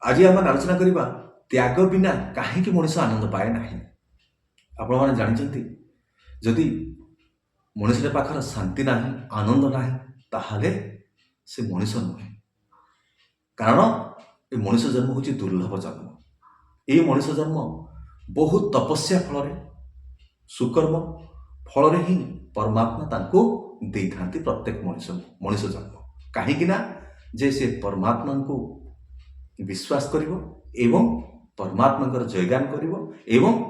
आज आम आलोचना करवा त्याग बिना कहीं मनीष आनंद पाए ना। आपण मैंने जानते जदि मनुष्य पाखर शांति ना आनंद ना ताहले से मनीष नुहे। कारण ये मनुष्य जन्म हूँ दुर्लभ जन्म। ये मनुष्य जन्म बहुत तपस्या फल सुकर्म फल ही परमात्मा तांको दे था प्रत्येक मनुष्य जन्म कहीं जे से परमात्मा को विश्वास करिवो एवं परमात्मा जयगान करिवो एवं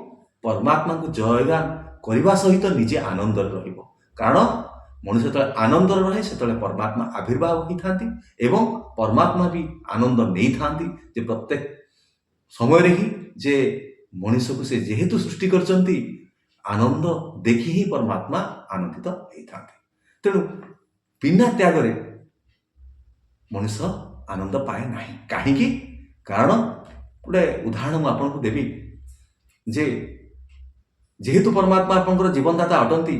परमात्मा को जयगान करने सहित निजे आनंद रहिबो। कारण मनुष्य जो आनंद रहे से परमात्मा आविर्भाव होता एवं परमात्मा भी आनंद नहीं था जे प्रत्येक समय ही जे मनुष्य को से जेहेतु सृष्टि करचंती आनंद देखि ही परमात्मा आनंदित होता। तेणु बिना त्याग मनुष्य आनंद पाए ना। कहीं कारण गोटे उदाहरण मुझे आपको देवी जे जेहेतु परमात्मा आपंकर जीवनदाता अटंती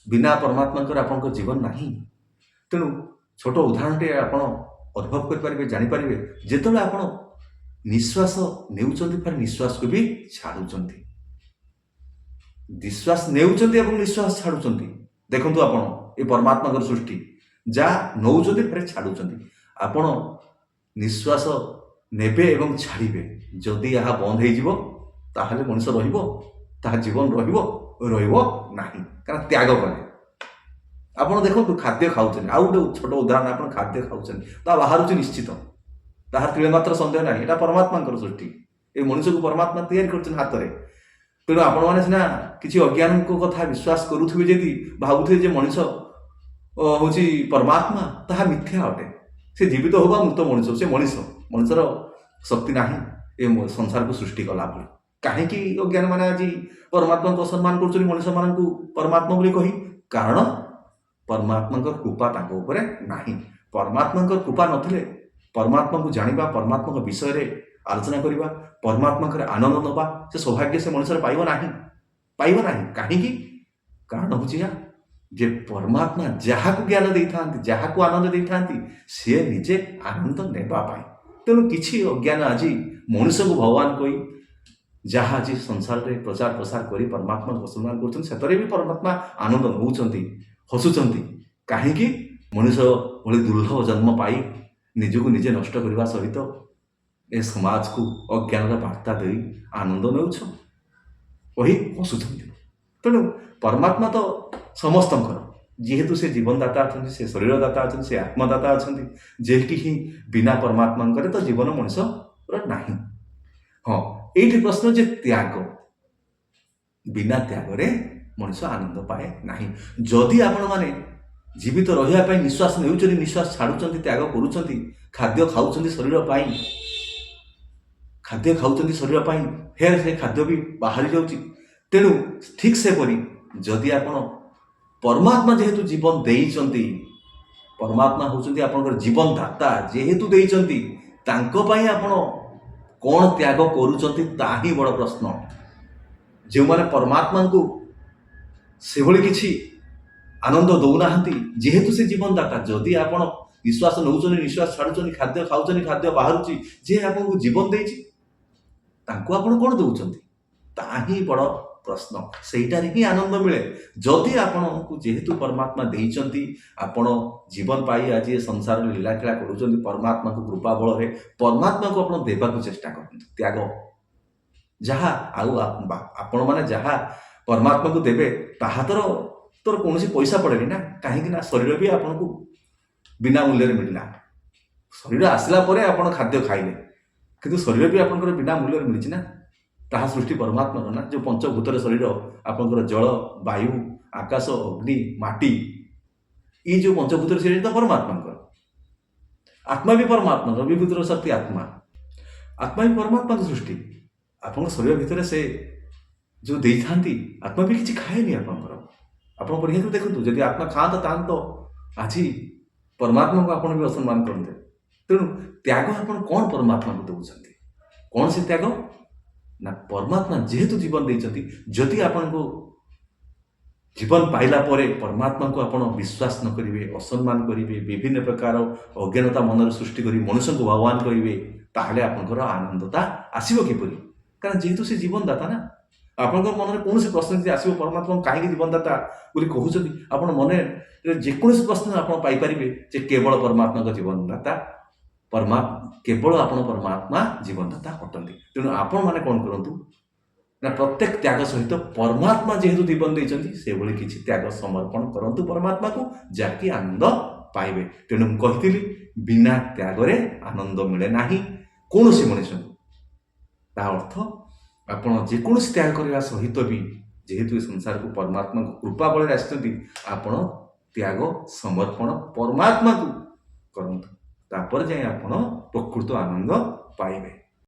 बिना परमात्मा आपंकर जीवन ना। तेणु छोट उदाहरण टे आप अनुभव करें जानीपारे जिते आप निश्वास नेउचंती फिर निश्वास को भी छाड़ुंट निश्वास नेउचंती एवं निश्वास छाड़ुंट देखंतु आपण ये परमात्मा सृष्टि जहाँ नौचंती फिर छाड़ुंट आपण निश्वास नेबे एवं छाड़े जदि यह बंद हो मनुष्य रहा जीवन रहा कारण त्याग कले आप देखो खाद्य खाऊँ आउ गोटे छोट उदाहरण आप खाद्य खाऊँ बाहर निश्चित तार तिले मात्र सन्देह ना यहाँ परमात्मा सृष्टि ये मनुष्य को परमात्मा तैयारी कर हाथ में। तेणु आपण मैंने सीना किसी अज्ञान को कथा विश्वास करुवे जी भावुए मनुष्य हूँ परमात्मा ताहा मिथ्या अटे। से जीवित हो मृत मनुष्य से मनुष्यर शक्ति ना ये संसार को सृष्टि कला भली कहीं अज्ञान मैंने आज परमात्मा को सम्मान कर मनुष्य मान परमात्मा बोली कही कारण परमात्मा कृपा ना। परमात्मा कृपा नथिले परमात्मा को जानिबा परमात्मा विषय रे आलोचना करवा परमात्मा आनंद नवा से सौभाग्य से मनुष्य पाइब ना कहीं कारण हूँ जे परमात्मा जहाँ को ज्ञान दे था जहाँ को आनंद दे था सी निजे आनंद नेबा पाए। तेणु किसी अज्ञान आज मनुष्य को भगवान कही जहाँ आज संसार में प्रचार प्रसार कर परमात्मा को सम्मान कर भी परमात्मा आनंद नौकरी हसुंट कहीं मनुष्य भली दुर्लभ जन्म पाई निजको निजे नष्ट करने सहित ए समाज को अज्ञान वार्ता दे आनंद नौ वही हसुंट। तेणु परमात्मा तो समस्त जेहेतु से जीवनदाता अच्छा से शरीरदाता अच्छा से आत्मदाता अच्छा जे कि बिना परमात्मा तो जीवन मनुष्य ना। हाँ ये प्रश्न जे त्याग बिना त्याग मनुष्य आनंद पाए ना। जदि आपण मैंने जीवित रही निश्वास नेउच निश्वास छाड़ुंट त्याग करुँच खाद्य खाऊँ शरीर खाद्य खाऊँ शरीर फिर से खाद्य भी बाहरी जाऊँगी। तेणु ठीक से परी जदि आपण परमात्मा जेहेतु जीवन देइचंती परमात्मा होचंती आपनकर जीवन दाता जेहेतु देइचंती तांको पई आपण कोन त्याग करूचंती ताही बड़ प्रश्न। जो माने परमात्मा को से भली किछि आनंद दौनाहांती जेहेतु से जीवन दाता जदि आपण निश्वास नौचनी निश्वास छाड़ुचनी खाद्य खाऊचनी खाद्य बाहरुची जे आपनको जीवन देइछि तांको आपण कोन दउचंती ताही बड़ प्रश्न। सेटार ही आनंद मिले जदि आपण को जेहेतु परमात्मा देइचंती आपण जीवन पाई आज ये संसार लीलाखेला करूचंती परमात्मा को कृपा बल रे परमात्मा को आपण देबा को चेष्टा करंतु त्याग जहाँ आपण माने जहाँ परमात्मा को देबे ताहा तोर कौन पैसा पड़ेनी ना कहीं ना शरीर भी आपन को बिना मूल्य मिलला शरीर आसला परे आपण खाद्य खाइले किंतु शरीर भी आपन बिना मूल्य मिली ना ताहा सृष्टि परमात्मा ना। जो पंचभूतर शरीर आपंकर जल वायु आकाश अग्नि माटी ये जो पंचभूतर शरीर तो परमात्मा आत्मा भी परमात्मा विभूतिर शक्ति आत्मा आत्मा भी परमात्मा की सृष्टि आप शरीर भितर से जो दे था आत्मा भी किसी खाएनि आपंकर आप देखो जब आत्मा खाता तान तो आज परमात्मा को आप भी असम्मान करते। तेणु त्याग आप कौन परमात्मा को दौरान कौन से त्याग ना परमात्मा जेहेतु जीवन देइचंती जदि आपण को जीवन पाइला परे परमात्मा को आपण विश्वास न करिवे असम्मान करिवे विभिन्न प्रकार अज्ञानता मन सृष्टि करी मनुष्य को भगवान करिवे ତାହେଲେ ଆପଣଙ୍କର ଆନନ୍ଦତା ଆସିବ କିପରି? କାରଣ ଯେହେତୁ ସେ ଜୀବନଦାତା ନା, ଆପଣଙ୍କ ମନରେ କୌଣସି ପ୍ରଶ୍ନ ଯଦି ଆସିବ ପରମାତ୍ମା କାହିଁକି ଜୀବନଦାତା ବୋଲି କହୁଛନ୍ତି, ଆପଣ ମନରେ ଯେକୌଣସି ପ୍ରଶ୍ନ ଆପଣ ପାଇପାରିବେ ଯେ କେବଳ ପରମାତ୍ମାଙ୍କ ଜୀବନଦାତା, କେବଳ ଆପଣ ପରମାତ୍ମା ଜୀବନଦାତା ଅଟନ୍ତି। ତେଣୁ ଆପଣମାନେ କ'ଣ କରନ୍ତୁ ନା ପ୍ରତ୍ୟେକ ତ୍ୟାଗ ସହିତ ପରମାତ୍ମା ଯେହେତୁ ଜୀବନ ଦେଇଛନ୍ତି ସେଭଳି କିଛି ତ୍ୟାଗ ସମର୍ପଣ କରନ୍ତୁ ପରମାତ୍ମାକୁ, ଯାହାକି ଆନନ୍ଦ ପାଇବେ। ତେଣୁ ମୁଁ କହିଥିଲି ବିନା ତ୍ୟାଗରେ ଆନନ୍ଦ ମିଳେ ନାହିଁ କୌଣସି ମଣିଷକୁ। ତାହା ଅର୍ଥ ଆପଣ ଯେକୌଣସି ତ୍ୟାଗ କରିବା ସହିତ ବି ଯେହେତୁ ଏ ସଂସାରକୁ ପରମାତ୍ମାଙ୍କ କୃପା ବଳରେ ଆସିଛନ୍ତି, ଆପଣ ତ୍ୟାଗ ସମର୍ପଣ ପରମାତ୍ମାକୁ କରନ୍ତୁ, ତାପରେ ଯାଇ ଆପଣ ପ୍ରକୃତ ଆନନ୍ଦ ପାଇବେ।